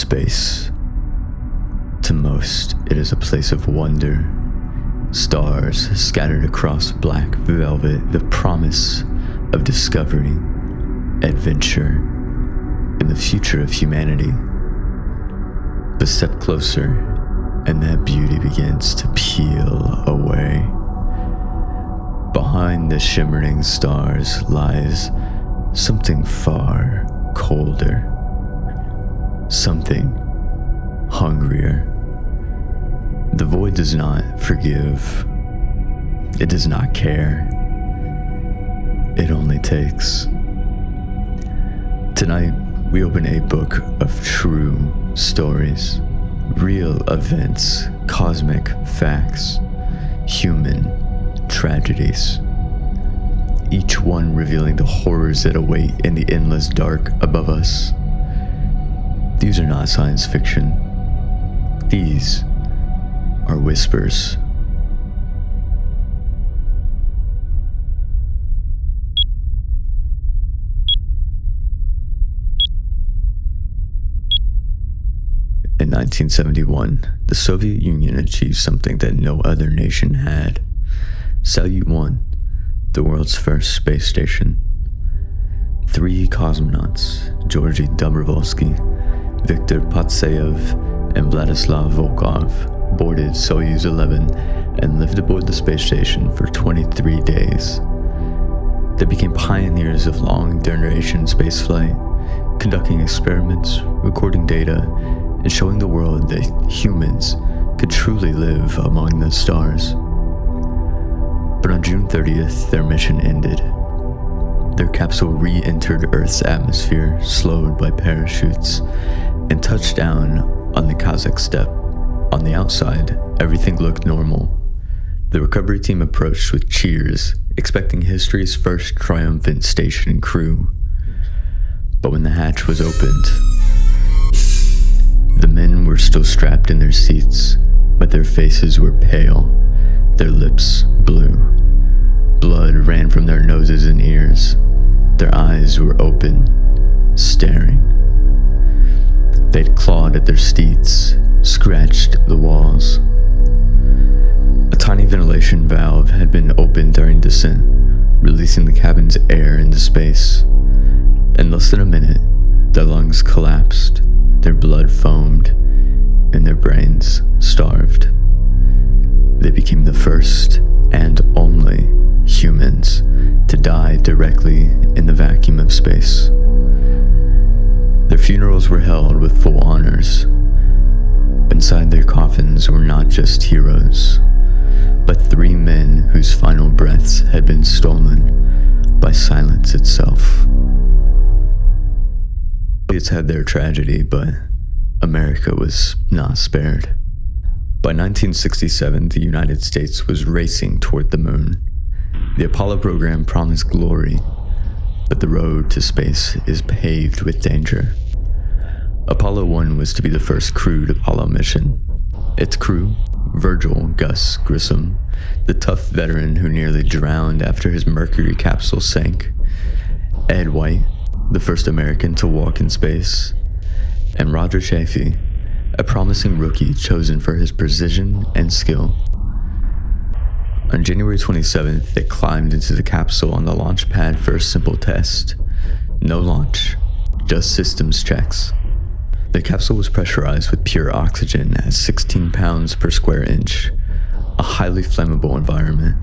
Space. To most, it is a place of wonder. Stars scattered across black velvet, the promise of discovery, adventure, and the future of humanity. But step closer, and that beauty begins to peel away. Behind the shimmering stars lies something far colder, something hungrier. The void does not forgive. It does not care. It only takes. Tonight, we open a book of true stories, real events, cosmic facts, human tragedies, each one revealing the horrors that await in the endless dark above us. These are not science fiction. These are whispers. In 1971, the Soviet Union achieved something that no other nation had. Salyut 1, the world's first space station. 3 cosmonauts, Georgy Dobrovolsky, Viktor Patsayev, and Vladislav Volkov, boarded Soyuz 11 and lived aboard the space station for 23 days. They became pioneers of long-duration spaceflight, conducting experiments, recording data, and showing the world that humans could truly live among the stars. But on June 30th, their mission ended. Their capsule re-entered Earth's atmosphere, slowed by parachutes, and touched down on the Kazakh steppe. On the outside, everything looked normal. The recovery team approached with cheers, expecting history's first triumphant station and crew. But when the hatch was opened, the men were still strapped in their seats, but their faces were pale, their lips blue. Blood ran from their noses and ears. Their eyes were open, staring. They'd clawed at their seats, scratched the walls. A tiny ventilation valve had been opened during descent, releasing the cabin's air into space. In less than a minute, their lungs collapsed, their blood foamed, and their brains starved. They became the first and only humans to die directly in the vacuum of space. Their funerals were held with full honors. Inside their coffins were not just heroes, but 3 men whose final breaths had been stolen by silence itself. It's had their tragedy, but America was not spared. By 1967, the United States was racing toward the moon. The Apollo program promised glory, but the road to space is paved with danger. Apollo 1 was to be the first crewed Apollo mission. Its crew, Virgil Gus Grissom, the tough veteran who nearly drowned after his Mercury capsule sank, Ed White, the first American to walk in space, and Roger Chaffee, a promising rookie chosen for his precision and skill. On January 27th, they climbed into the capsule on the launch pad for a simple test. No launch, just systems checks. The capsule was pressurized with pure oxygen at 16 pounds per square inch, a highly flammable environment.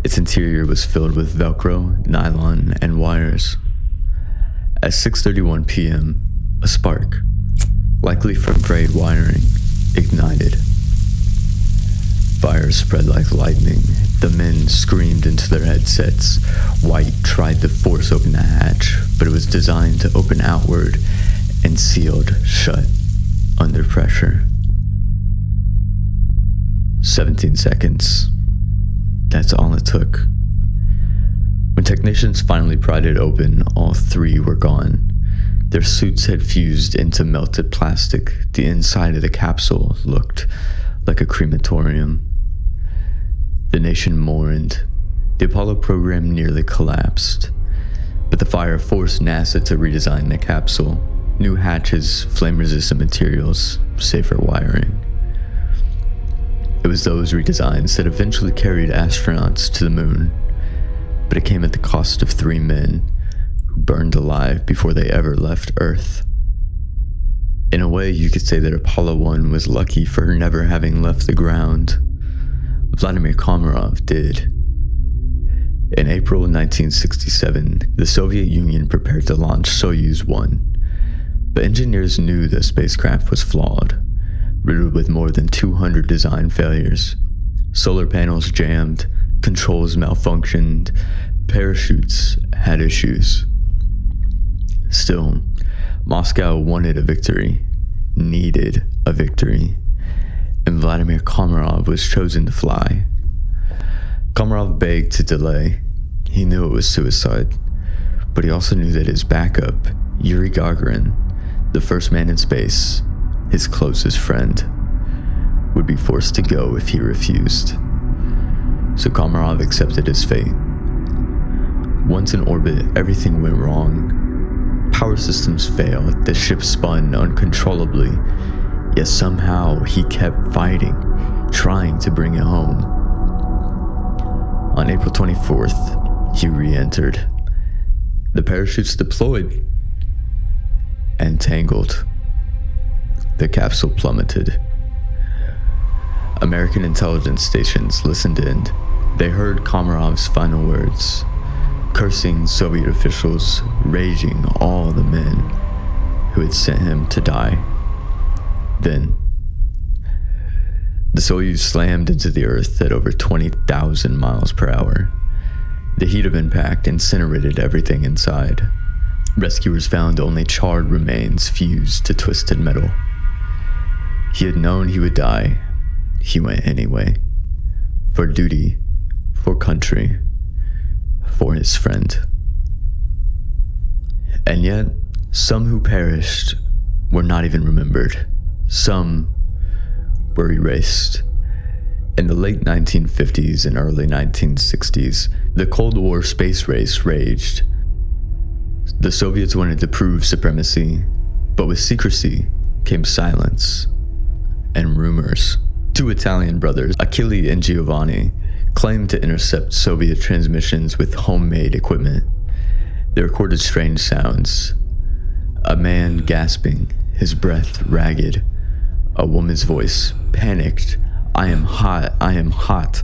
Its interior was filled with Velcro, nylon, and wires. At 6:31 p.m., a spark, likely from frayed wiring, ignited. Fire spread like lightning. The men screamed into their headsets. White tried to force open the hatch, but it was designed to open outward and sealed shut under pressure. 17 seconds. That's all it took. When technicians finally pried it open, all 3 were gone. Their suits had fused into melted plastic. The inside of the capsule looked like a crematorium. The nation mourned. The Apollo program nearly collapsed, but the fire forced NASA to redesign the capsule. new hatches, flame-resistant materials, safer wiring. It was those redesigns that eventually carried astronauts to the moon, but it came at the cost of 3 men who burned alive before they ever left Earth. In a way, you could say that Apollo 1 was lucky for never having left the ground. Vladimir Komarov did. In April 1967, the Soviet Union prepared to launch Soyuz 1, but engineers knew the spacecraft was flawed, riddled with more than 200 design failures. Solar panels jammed, controls malfunctioned, parachutes had issues. Still, Moscow wanted a victory, needed a victory, and Vladimir Komarov was chosen to fly. Komarov begged to delay. He knew it was suicide, but he also knew that his backup, Yuri Gagarin, the first man in space, his closest friend, would be forced to go if he refused. So Komarov accepted his fate. Once in orbit, everything went wrong. Power systems failed, the ship spun uncontrollably, yet somehow he kept fighting, trying to bring it home. On April 24th, he re-entered. The parachutes deployed and tangled. The capsule plummeted. American intelligence stations listened in. They heard Komarov's final words, cursing Soviet officials, raging all the men who had sent him to die. Then, the Soyuz slammed into the Earth at over 20,000 miles per hour. The heat of impact incinerated everything inside. Rescuers found only charred remains fused to twisted metal. He had known he would die. He went anyway. For duty, for country, for his friend. And yet, some who perished were not even remembered. Some were erased. In the late 1950s and early 1960s, the Cold War space race raged. The Soviets wanted to prove supremacy, but with secrecy came silence and rumors. 2 Italian brothers, Achille and Giovanni, claimed to intercept Soviet transmissions with homemade equipment. They recorded strange sounds. A man gasping, his breath ragged. A woman's voice, panicked, "I am hot, I am hot."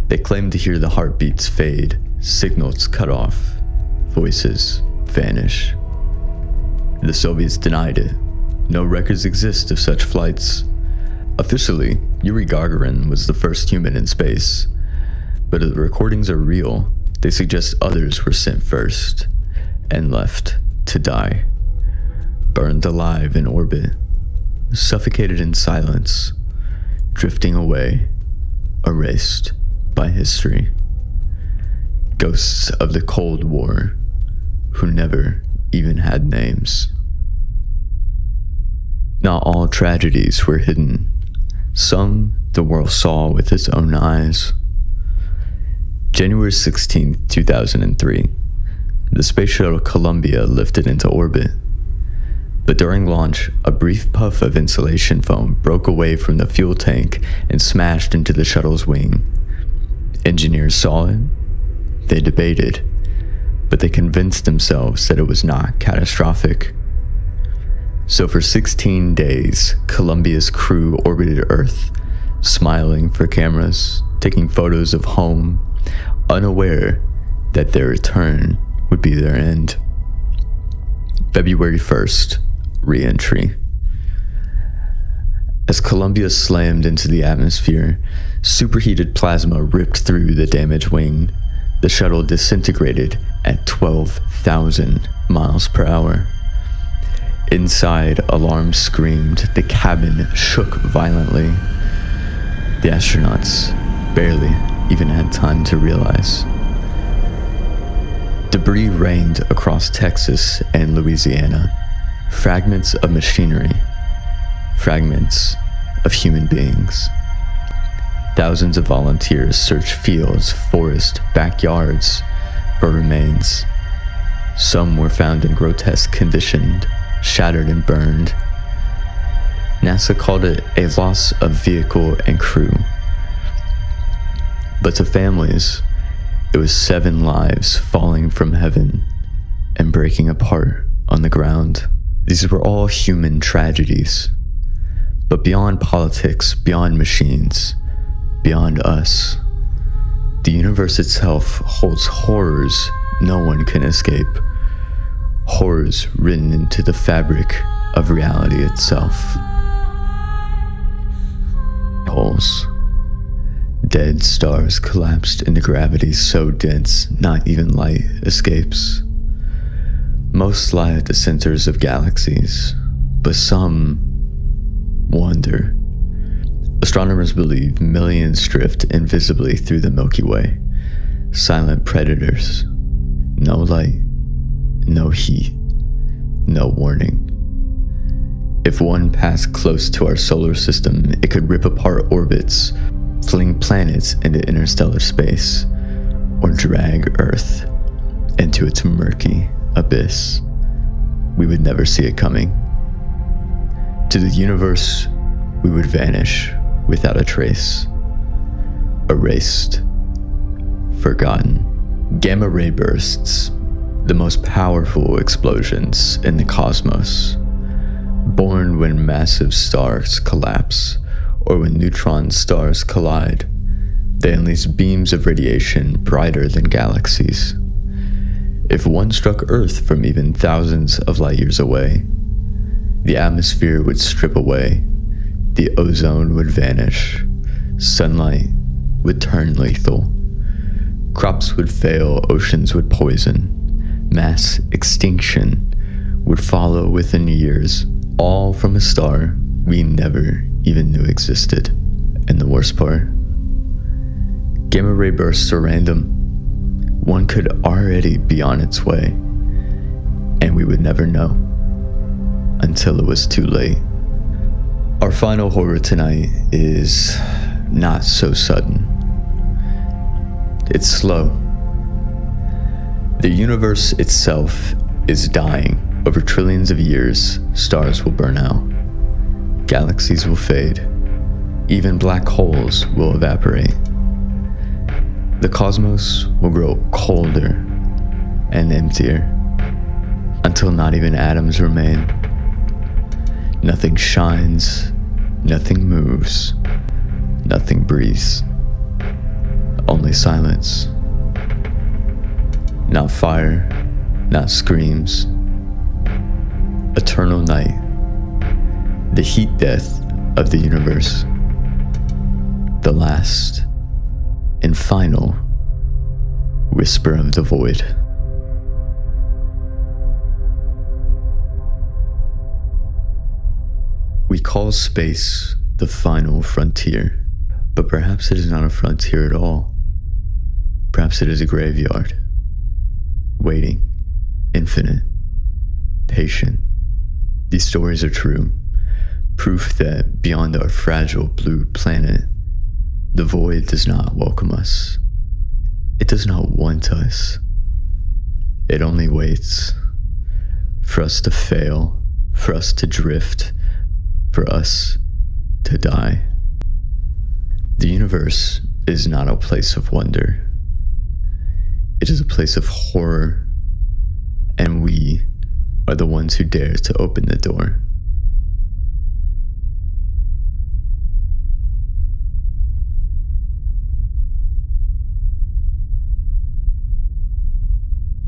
They claimed to hear the heartbeats fade, signals cut off, voices vanish. The Soviets denied it. No records exist of such flights. Officially, Yuri Gagarin was the first human in space, but if the recordings are real, they suggest others were sent first and left to die, burned alive in orbit, suffocated in silence, drifting away, erased by history. Ghosts of the Cold War who never even had names. Not all tragedies were hidden. Some the world saw with its own eyes. January 16, 2003, the space shuttle Columbia lifted into orbit. But during launch, a brief puff of insulation foam broke away from the fuel tank and smashed into the shuttle's wing. Engineers saw it. They debated, but they convinced themselves that it was not catastrophic. So for 16 days, Columbia's crew orbited Earth, smiling for cameras, taking photos of home, unaware that their return would be their end. February 1st, re-entry. As Columbia slammed into the atmosphere, superheated plasma ripped through the damaged wing. The shuttle disintegrated at 12,000 miles per hour. Inside, alarms screamed, the cabin shook violently. The astronauts barely even had time to realize. Debris rained across Texas and Louisiana. Fragments of machinery. Fragments of human beings. Thousands of volunteers searched fields, forests, backyards for remains. Some were found in grotesque condition, shattered and burned. NASA called it a loss of vehicle and crew. But to families, it was 7 lives falling from heaven and breaking apart on the ground. These were all human tragedies. But beyond politics, beyond machines, beyond us, the universe itself holds horrors no one can escape. Horrors written into the fabric of reality itself. Holes. Dead stars collapsed into gravity so dense not even light escapes. Most lie at the centers of galaxies, but some wander. Astronomers believe millions drift invisibly through the Milky Way. Silent predators. No light, no heat, no warning. If one passed close to our solar system, it could rip apart orbits, fling planets into interstellar space, or drag Earth into its murky abyss. We would never see it coming. To the universe, we would vanish without a trace. Erased. Forgotten. Gamma ray bursts, the most powerful explosions in the cosmos. Born when massive stars collapse, or when neutron stars collide, they unleash beams of radiation brighter than galaxies. If one struck Earth from even thousands of light years away, the atmosphere would strip away, the ozone would vanish, sunlight would turn lethal. Crops would fail, oceans would poison, mass extinction would follow within years, all from a star we never even knew existed. And the worst part, gamma ray bursts are random. One could already be on its way, and we would never know until it was too late. Our final horror tonight is not so sudden. It's slow. The universe itself is dying. Over trillions of years, stars will burn out. Galaxies will fade. Even black holes will evaporate. The cosmos will grow colder and emptier until not even atoms remain. Nothing shines, nothing moves, nothing breathes. Only silence. Not fire, not screams. Eternal night. The heat death of the universe. The last and final whisper of the void. We call space the final frontier, but perhaps it is not a frontier at all. Perhaps it is a graveyard, waiting, infinite, patient. These stories are true, proof that beyond our fragile blue planet, the void does not welcome us. It does not want us. It only waits for us to fail, for us to drift, for us to die. The universe is not a place of wonder. It is a place of horror, and we are the ones who dare to open the door.